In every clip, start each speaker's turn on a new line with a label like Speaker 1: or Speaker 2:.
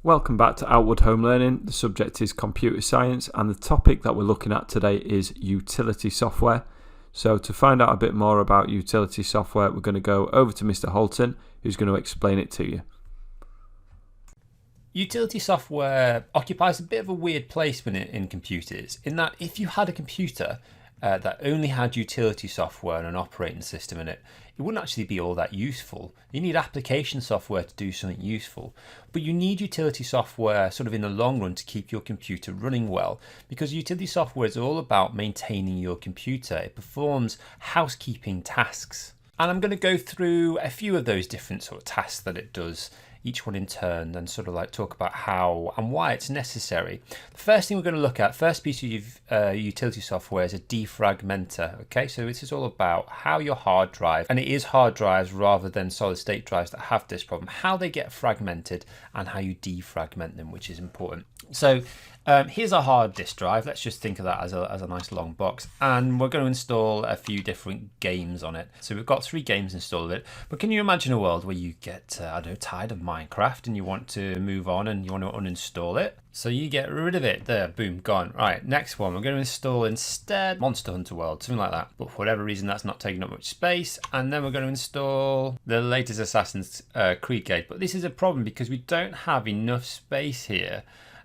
Speaker 1: Welcome back to Outward Home Learning. The subject is computer science and the topic that we're looking at today is utility software. So to find out a bit more about utility software, we're going to go over to Mr. Holton, who's going to explain it to you.
Speaker 2: Utility software occupies a bit of a weird place in computers, in that if you had a computer that only had utility software and an operating system in it, it wouldn't actually be all that useful. You need application software to do something useful, but you need utility software sort of in the long run to keep your computer running well, because utility software is all about maintaining your computer. It performs housekeeping tasks. And I'm going to go through a few of those different sort of tasks that it does, each one in turn, and sort of like talk about how and why it's necessary. The first thing we're going to look at, first piece of utility software, is a defragmenter. Okay, so this is all about how your hard drive, and it is hard drives rather than solid state drives that have this problem, how they get fragmented and how you defragment them, which is important. So here's our hard disk drive. Let's just think of that as a nice long box, and we're going to install a few different games on it. So we've got 3 games installed it, but can you imagine a world where you get tired of Minecraft and you want to move on and you want to uninstall it? So you get rid of it. There, boom, gone. Right, next one, we're going to install instead Monster Hunter World, something like that, but for whatever reason that's not taking up much space. And then we're going to install the latest Assassin's Creed game, but this is a problem because we don't have enough space here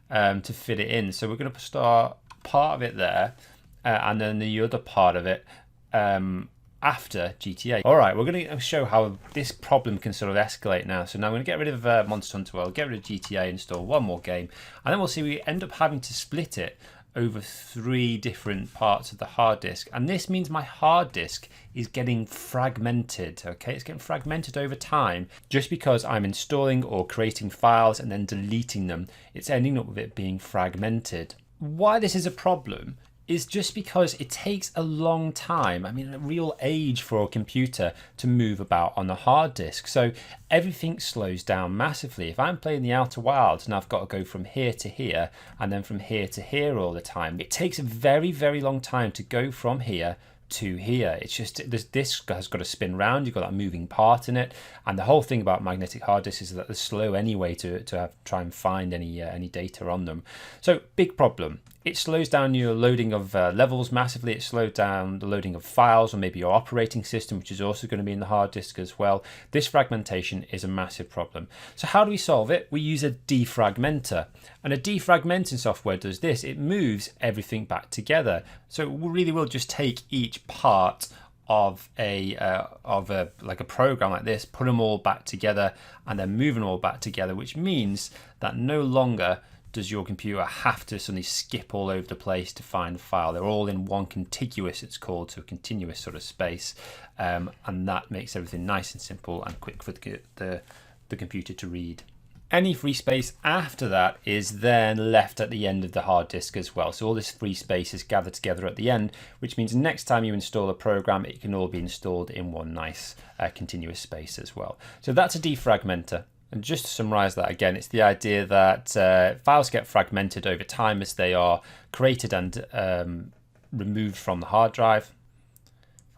Speaker 2: to fit it in. So we're going to start part of it there and then the other part of it after GTA. All right, we're going to show how this problem can sort of escalate now. So now I'm going to get rid of Monster Hunter World, get rid of GTA, install one more game, and then we'll see we end up having to split it over 3 different parts of the hard disk, and this means my hard disk is getting fragmented. Okay, it's getting fragmented over time just because I'm installing or creating files and then deleting them. It's ending up with it being fragmented. Why this is a problem is just because it takes a long time, I mean a real age, for a computer to move about on the hard disk. So everything slows down massively. If I'm playing the Outer Wilds and I've got to go from here to here and then from here to here all the time, it takes a very, very long time to go from here to here. It's just this disk has got to spin round, you've got that moving part in it, and the whole thing about magnetic hard disks is that they're slow anyway to try and find any data on them. So big problem. It slows down your loading of levels massively. It slows down the loading of files or maybe your operating system, which is also going to be in the hard disk as well. This fragmentation is a massive problem. So how do we solve it? We use a defragmenter. And a defragmenting software does this. It moves everything back together. So it really will just take each part of a program like this, put them all back together, and then move them all back together, which means that no longer does your computer have to suddenly skip all over the place to find a file. They're all in one contiguous, it's called, so a continuous sort of space, and that makes everything nice and simple and quick for the computer to read. Any free space after that is then left at the end of the hard disk as well. So all this free space is gathered together at the end, which means next time you install a program, it can all be installed in one nice continuous space as well. So that's a defragmenter. And just to summarize that again, it's the idea that files get fragmented over time as they are created and removed from the hard drive.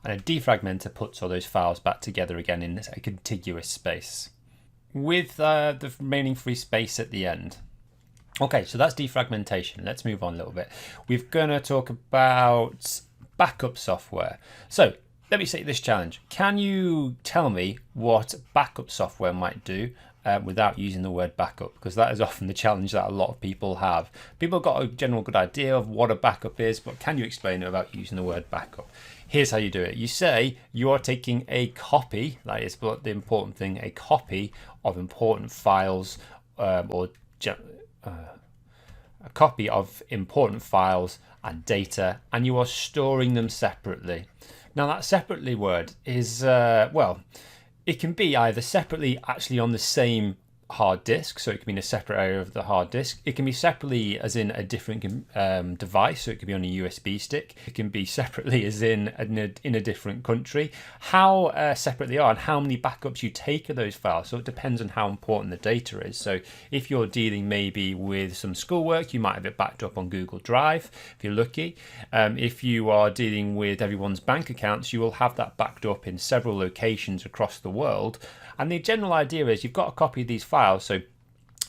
Speaker 2: And a defragmenter puts all those files back together again in a contiguous space with the remaining free space at the end. Okay, so that's defragmentation. Let's move on a little bit. We're going to talk about backup software. So let me say this challenge. Can you tell me what backup software might do without using the word backup? Because that is often the challenge that a lot of people have. People have got a general good idea of what a backup is, but can you explain it without using the word backup? Here's how you do it. You say you are taking a copy, that is the important thing, a copy of important files a copy of important files and data, and you are storing them separately. Now that separately word is, it can be either separately actually on the same hard disk, so it can be in a separate area of the hard disk. It can be separately as in a different device, so it could be on a USB stick. It can be separately as in a different country. How separate they are and how many backups you take of those files, so it depends on how important the data is. So if you're dealing maybe with some schoolwork, you might have it backed up on Google Drive if you're lucky. If you are dealing with everyone's bank accounts, you will have that backed up in several locations across the world. And the general idea is you've got a copy of these files, so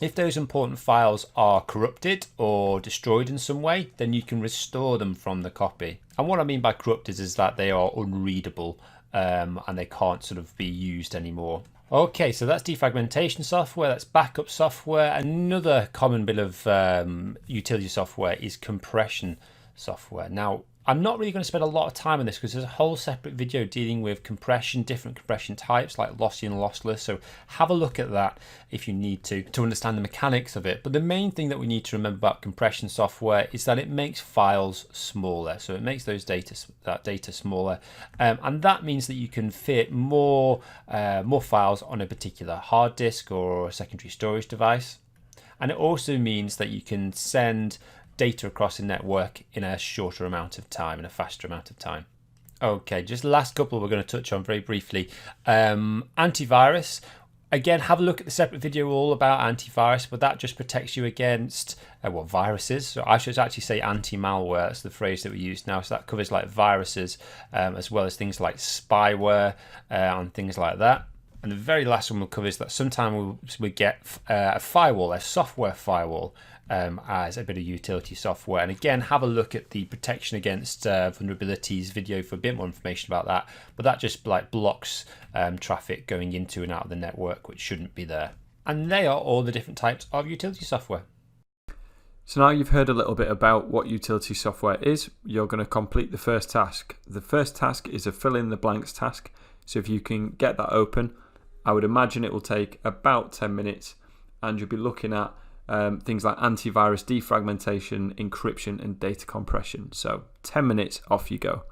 Speaker 2: If those important files are corrupted or destroyed in some way, then you can restore them from the copy. And what I mean by corrupted is that they are unreadable and they can't sort of be used anymore. Okay, so that's defragmentation software, that's backup software. Another common bit of utility software is compression software. Now, I'm not really going to spend a lot of time on this because there's a whole separate video dealing with compression, different compression types like lossy and lossless. So have a look at that if you need to understand the mechanics of it. But the main thing that we need to remember about compression software is that it makes files smaller. So it makes that data smaller. And that means that you can fit more files on a particular hard disk or a secondary storage device. And it also means that you can send data across the network in a shorter amount of time, in a faster amount of time. Okay, just the last couple we're going to touch on very briefly. Antivirus. Again, have a look at the separate video all about antivirus, but that just protects you against viruses. So I should actually say anti-malware. That's the phrase that we use now. So that covers like viruses, as well as things like spyware and things like that. And the very last one we'll cover is that sometimes we get a firewall, a software firewall, as a bit of utility software. And again, have a look at the protection against vulnerabilities video for a bit more information about that. But that just like blocks traffic going into and out of the network, which shouldn't be there. And they are all the different types of utility software.
Speaker 1: So now you've heard a little bit about what utility software is, you're going to complete the first task. The first task is a fill in the blanks task. So if you can get that open, I would imagine it will take about 10 minutes and you'll be looking at things like antivirus, defragmentation, encryption and data compression. So 10 minutes, off you go.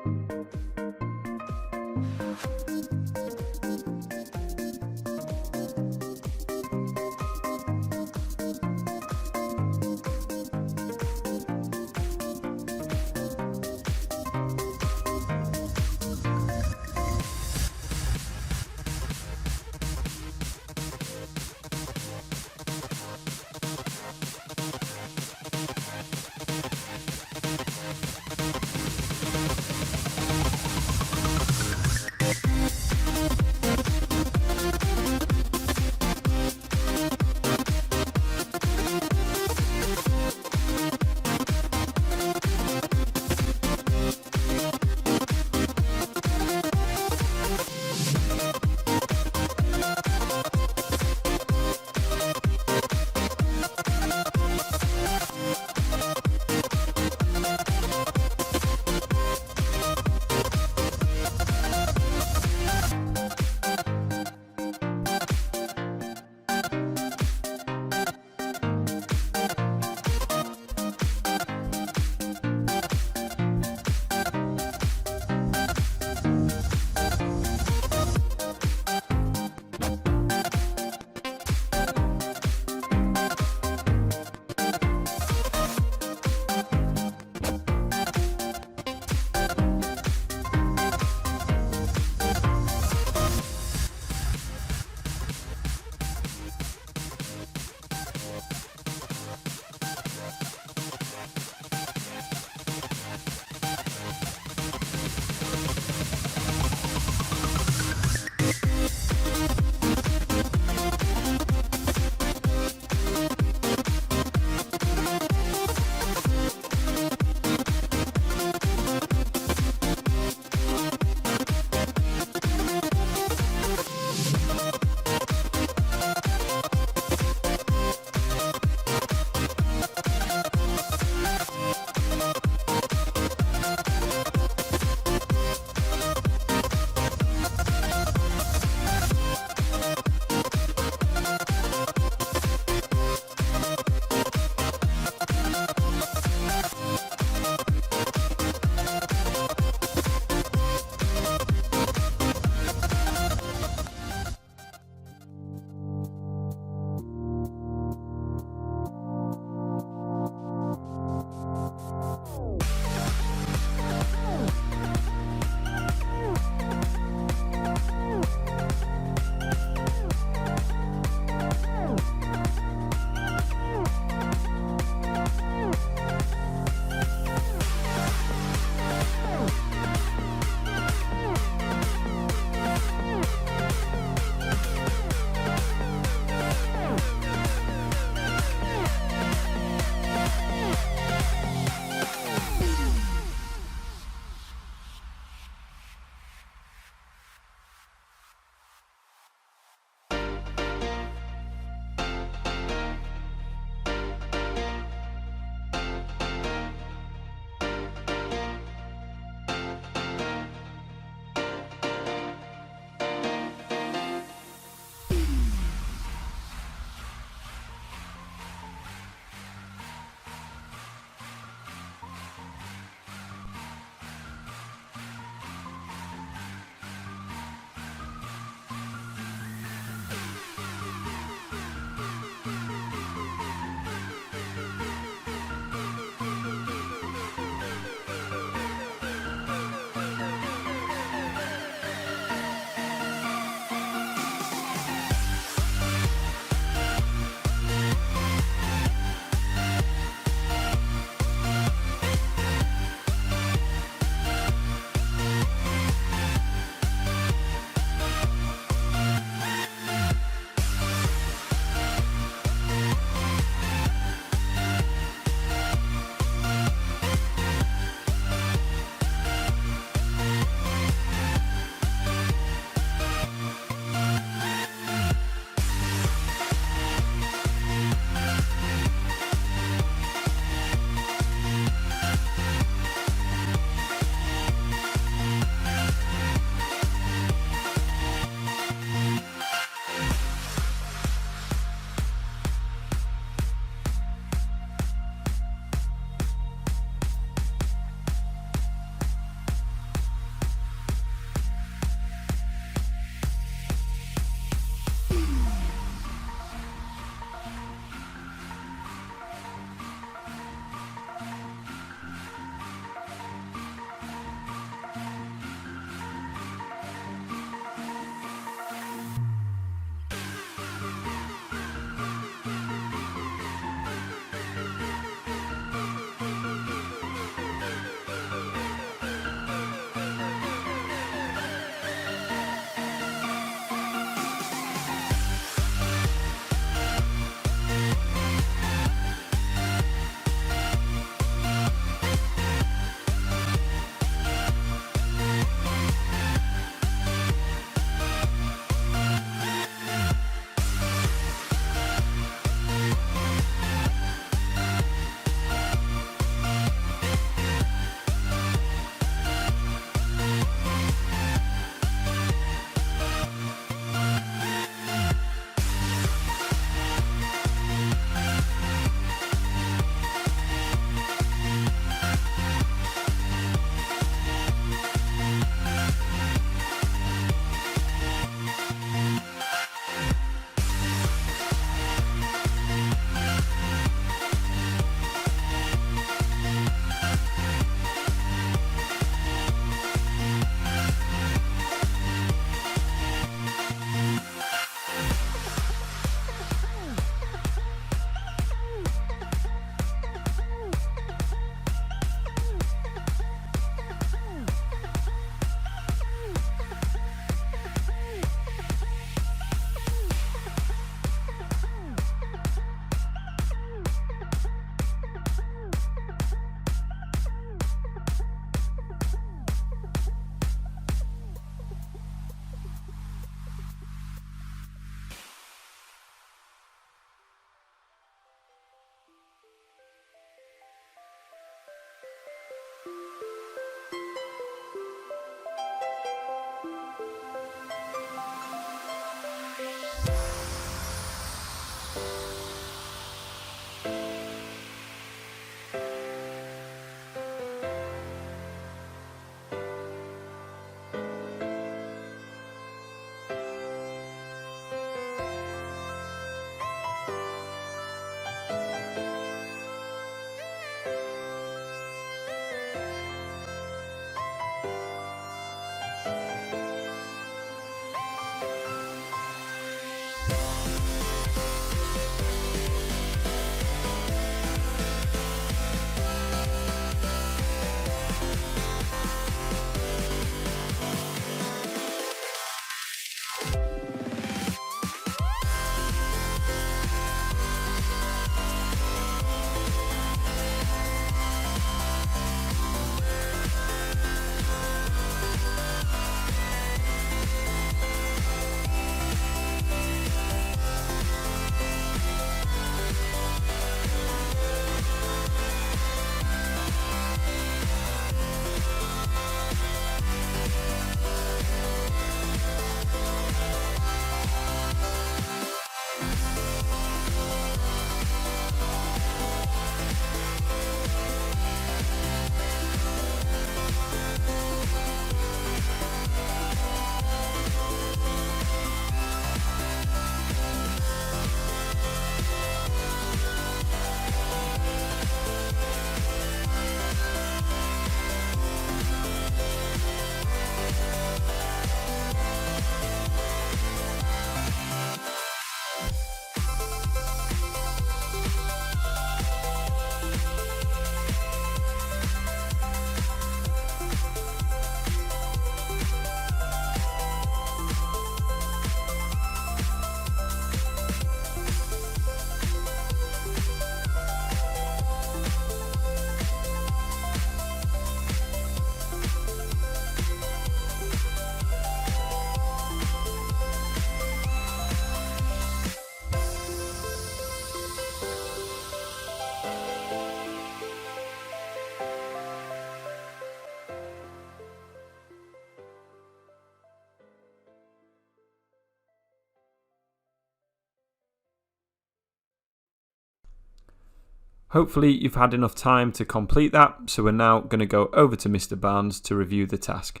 Speaker 1: Hopefully you've had enough time to complete that, so we're now going to go over to Mr. Barnes to review the task.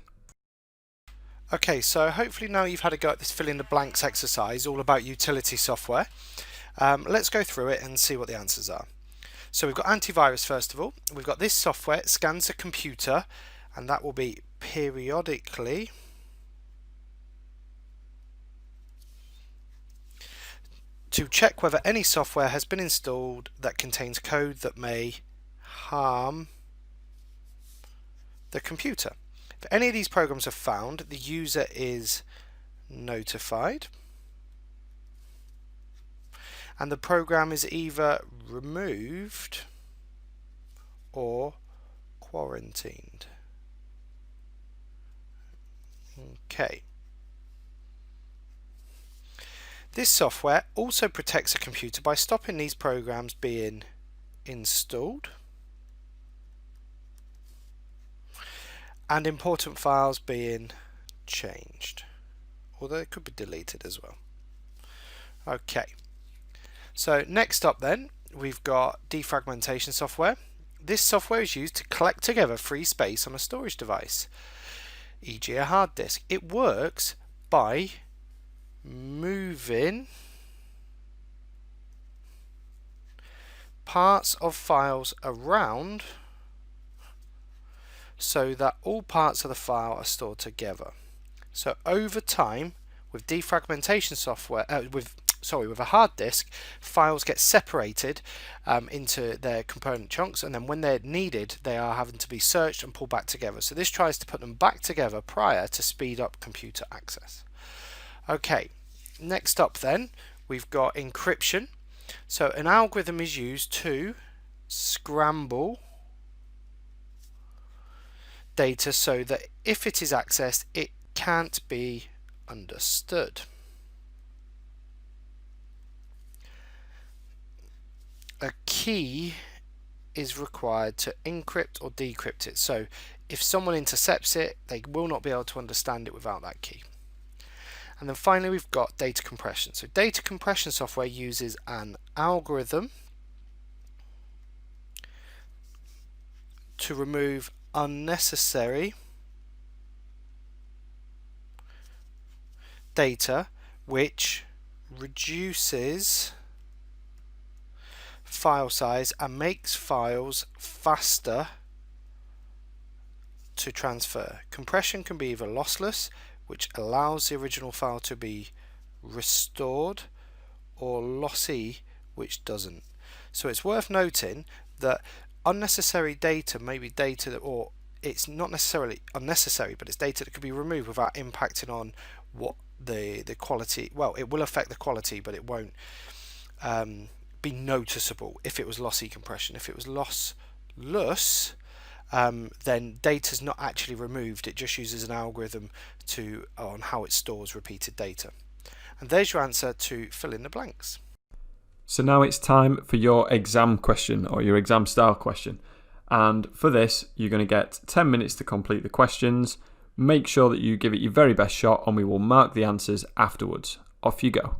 Speaker 3: Okay, so hopefully now you've had a go at this fill in the blanks exercise all about utility software. Let's go through it and see what the answers are. So we've got antivirus first of all. We've got this software, it scans a computer, and that will be periodically to check whether any software has been installed that contains code that may harm the computer. If any of these programs are found, the user is notified and the program is either removed or quarantined. Okay. This software also protects a computer by stopping these programs being installed and important files being changed, although it could be deleted as well. Okay, so next up then we've got defragmentation software. This software is used to collect together free space on a storage device, e.g. a hard disk. It works by moving parts of files around so that all parts of the file are stored together. So over time, with defragmentation software, with a hard disk, files get separated into their component chunks, and then when they're needed, they are having to be searched and pulled back together. So this tries to put them back together prior to speed up computer access. Okay, next up then, we've got encryption. So an algorithm is used to scramble data so that if it is accessed, it can't be understood. A key is required to encrypt or decrypt it. So if someone intercepts it, they will not be able to understand it without that key. And then finally we've got data compression. So data compression software uses an algorithm to remove unnecessary data, which reduces file size and makes files faster to transfer. Compression can be either lossless, which allows the original file to be restored, or lossy, which doesn't. So it's worth noting that unnecessary data may be data that, or it's not necessarily unnecessary, but it's data that could be removed without impacting on what the quality. Well, it will affect the quality, but it won't be noticeable if it was lossy compression. If it was lossless, then data's not actually removed, it just uses an algorithm on how it stores repeated data. And there's your answer to fill in the blanks.
Speaker 1: So now it's time for your exam question, or your exam style question. And for this, you're going to get 10 minutes to complete the questions. Make sure that you give it your very best shot, and we will mark the answers afterwards. Off you go.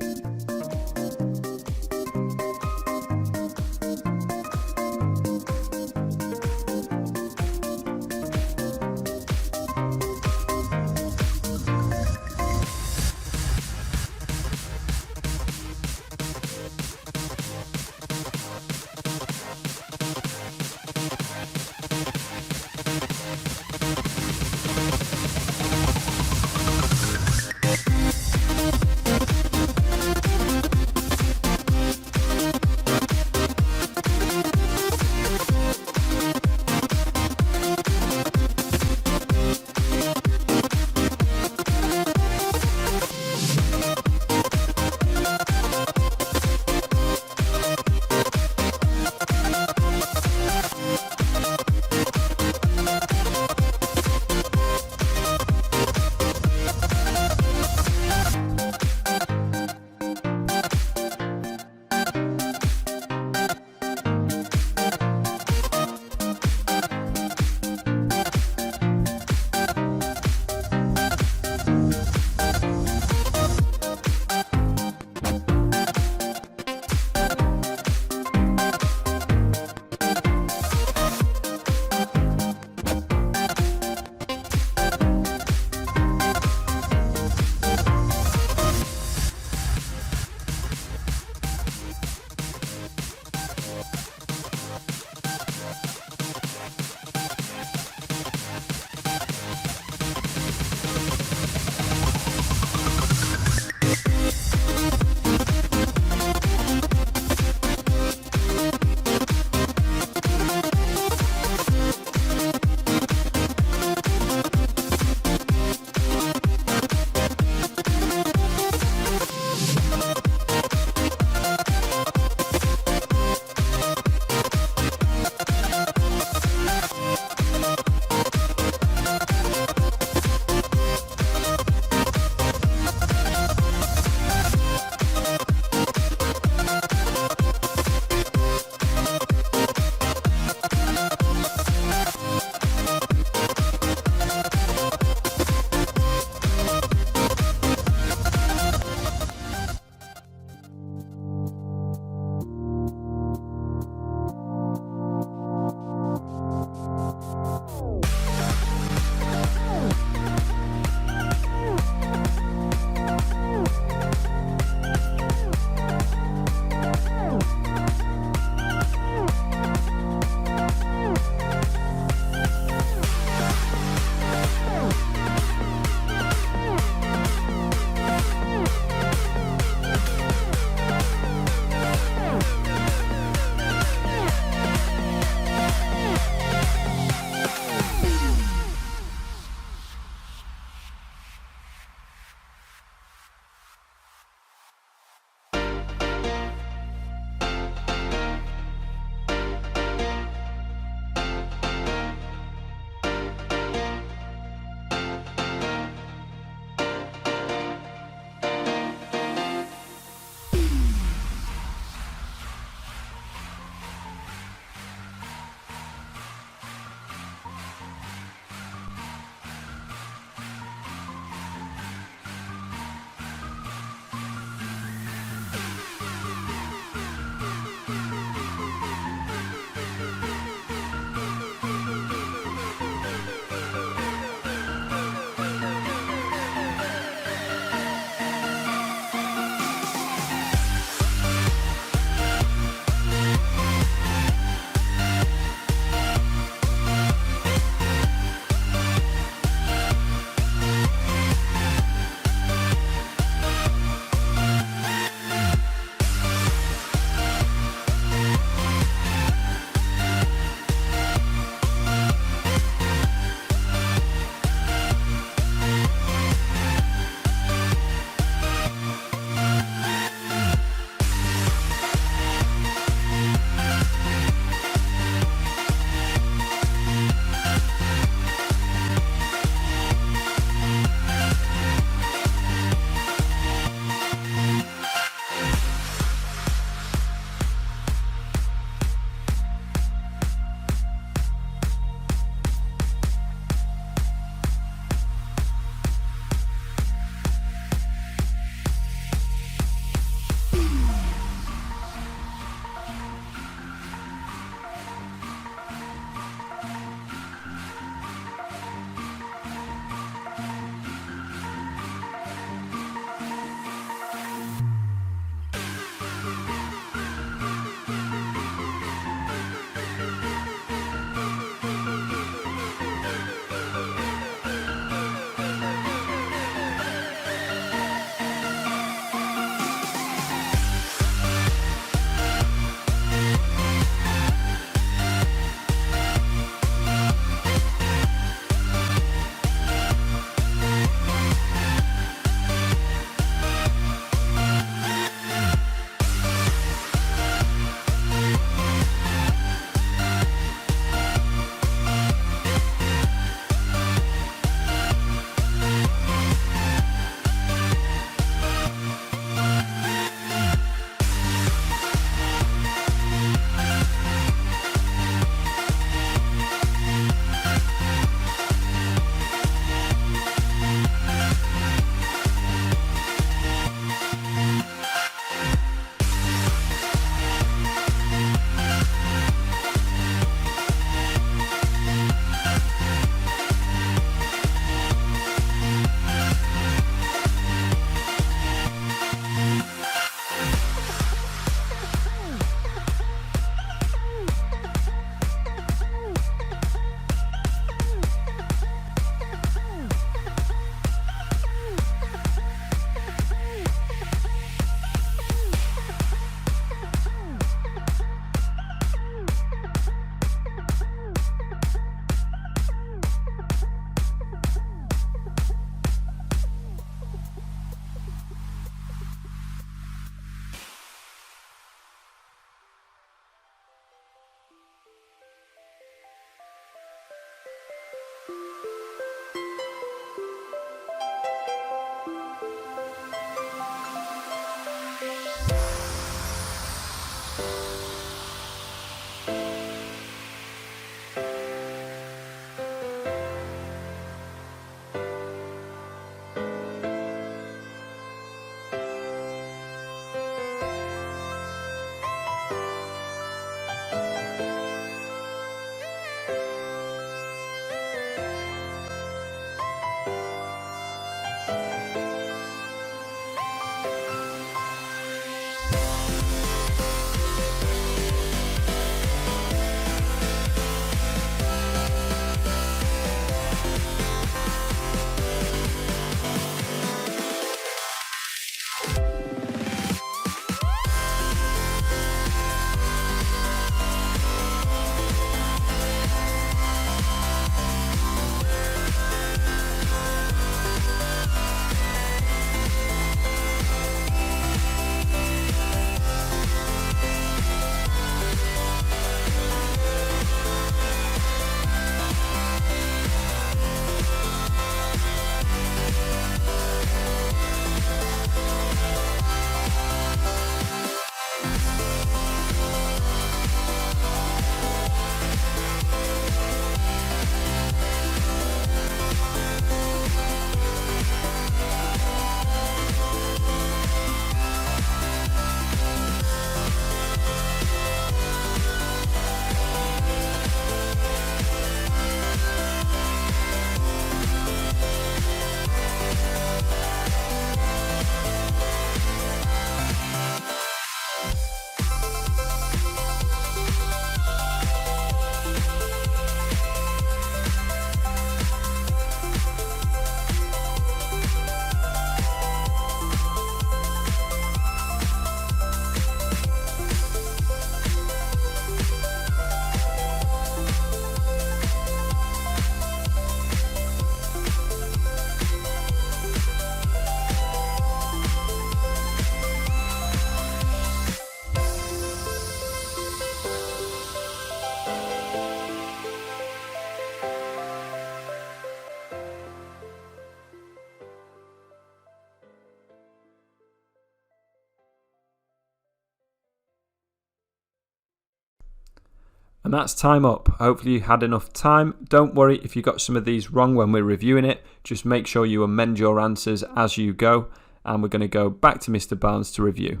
Speaker 1: And that's time up. Hopefully you had enough time. Don't worry if you got some of these wrong when we're reviewing it. Just make sure you amend your answers as you go. And we're going to go back to Mr. Barnes to review.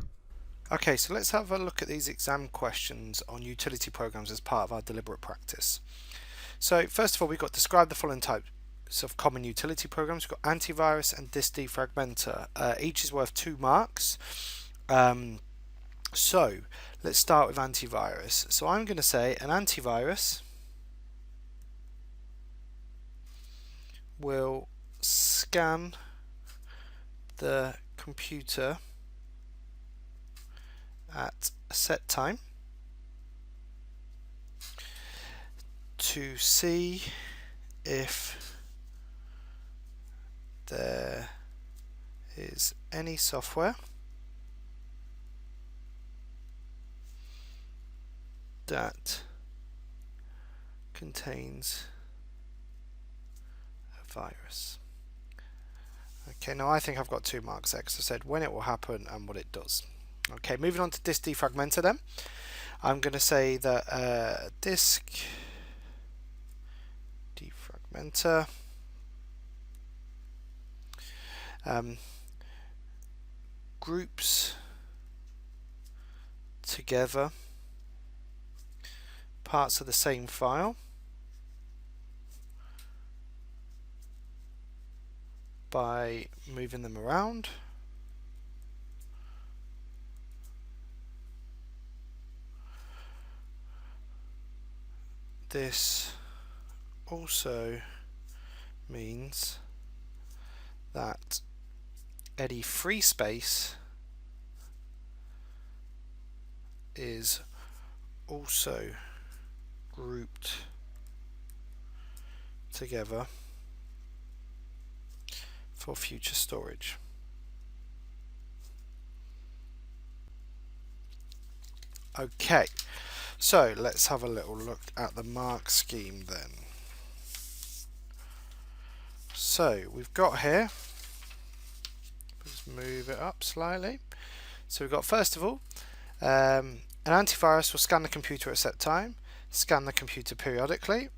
Speaker 3: Okay, so let's have a look at these exam questions on utility programs as part of our deliberate practice. So first of all, we've got describe the following types of common utility programs. We've got antivirus and disk defragmenter. Each is worth 2 marks. So let's start with antivirus. So I'm going to say an antivirus will scan the computer at a set time to see if there is any software that contains a virus. Okay, now I think I've got 2 marks there because I said when it will happen and what it does. Okay, moving on to disk defragmenter then. I'm going to say that disk defragmenter groups together parts of the same file by moving them around. This also means that any free space is also grouped together for future storage. Okay, so let's have a little look at the mark scheme then. So we've got here, let's move it up slightly. So we've got, first of all, an antivirus will scan the computer at a set time, scan the computer periodically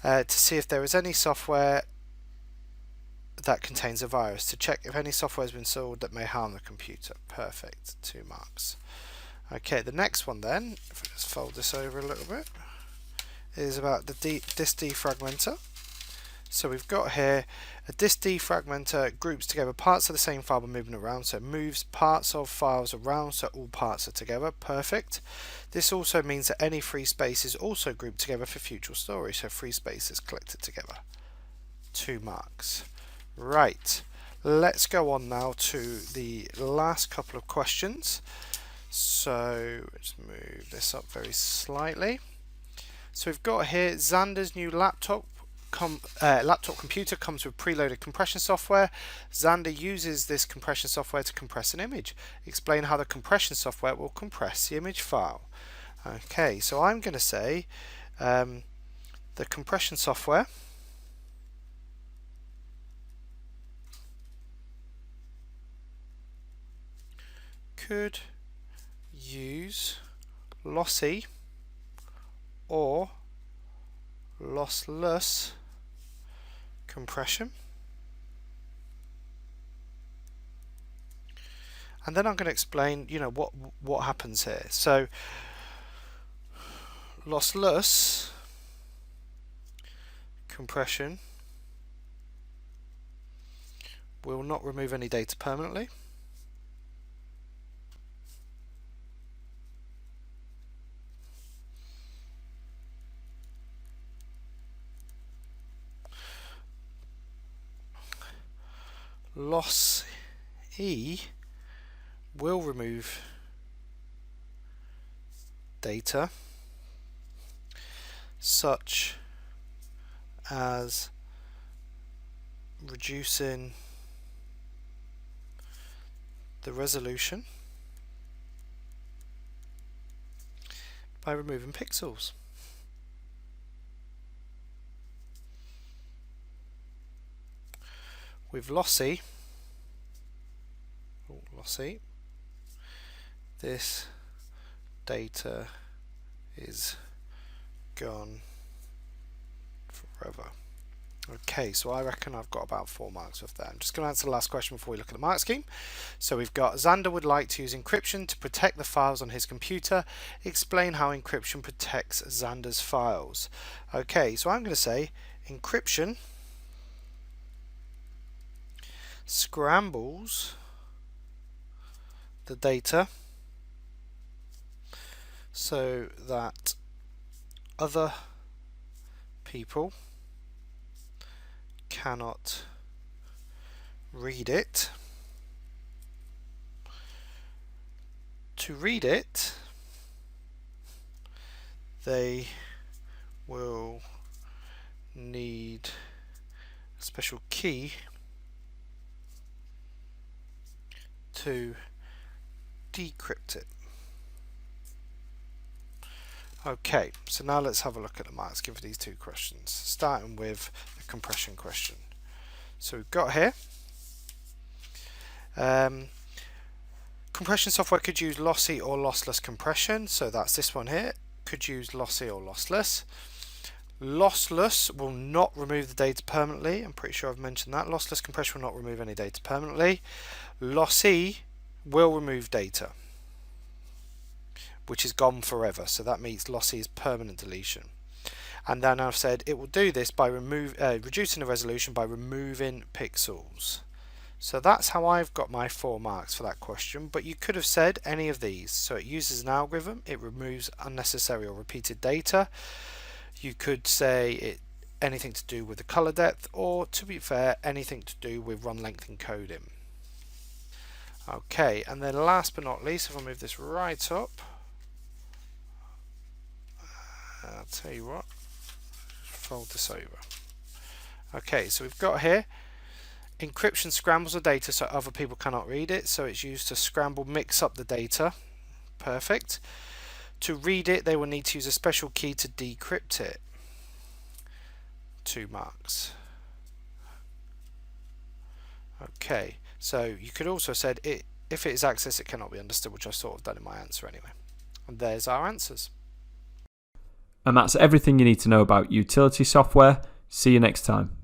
Speaker 3: to see if there is any software that contains a virus, to check if any software has been installed that may harm the computer. Perfect, 2 marks. Okay, the next one then, if I just fold this over a little bit, is about the disk defragmenter. So we've got here a disk defragmenter groups together parts of the same file by moving around, so it moves parts of files around so all parts are together. Perfect. This also means that any free space is also grouped together for future storage, so free space is collected together. 2 marks. Right, let's go on now to the last couple of questions. So let's move this up very slightly. So we've got here Xander's new laptop computer comes with preloaded compression software. Xander uses this compression software to compress an image. Explain how the compression software will compress the image file. Okay, so I'm going to say the compression software could use lossy or lossless compression, and then I'm going to explain, what happens here. So lossless compression will not remove any data permanently. Loss E will remove data such as reducing the resolution by removing pixels. With lossy, this data is gone forever. Okay, so I reckon I've got about 4 marks with that. I'm just going to answer the last question before we look at the mark scheme. So we've got Xander would like to use encryption to protect the files on his computer. Explain how encryption protects Xander's files. Okay, so I'm going to say encryption scrambles the data so that other people cannot read it. To read it, they will need a special key to decrypt it. Okay, so now let's have a look at the marks given for these 2 questions, starting with the compression question. So we've got here, compression software could use lossy or lossless compression, so that's this one here, could use lossy or lossless. Lossless will not remove the data permanently, I'm pretty sure I've mentioned that. Lossless compression will not remove any data permanently. Lossy will remove data which is gone forever, so that means lossy is permanent deletion. And then I've said it will do this by reducing the resolution by removing pixels. So that's how I've got my 4 marks for that question, but you could have said any of these. So it uses an algorithm, it removes unnecessary or repeated data. You could say anything to do with the color depth, or to be fair, anything to do with run length encoding. Okay, and then last but not least, if I move this right up, I'll tell you what, fold this over. Okay, so we've got here, encryption scrambles the data so other people cannot read it, so it's used to scramble, mix up the data. Perfect. To read it, they will need to use a special key to decrypt it. 2 marks. Okay, so you could also have said if it is accessed, it cannot be understood, which I've sort of done in my answer anyway. And there's our answers.
Speaker 1: And that's everything you need to know about utility software. See you next time.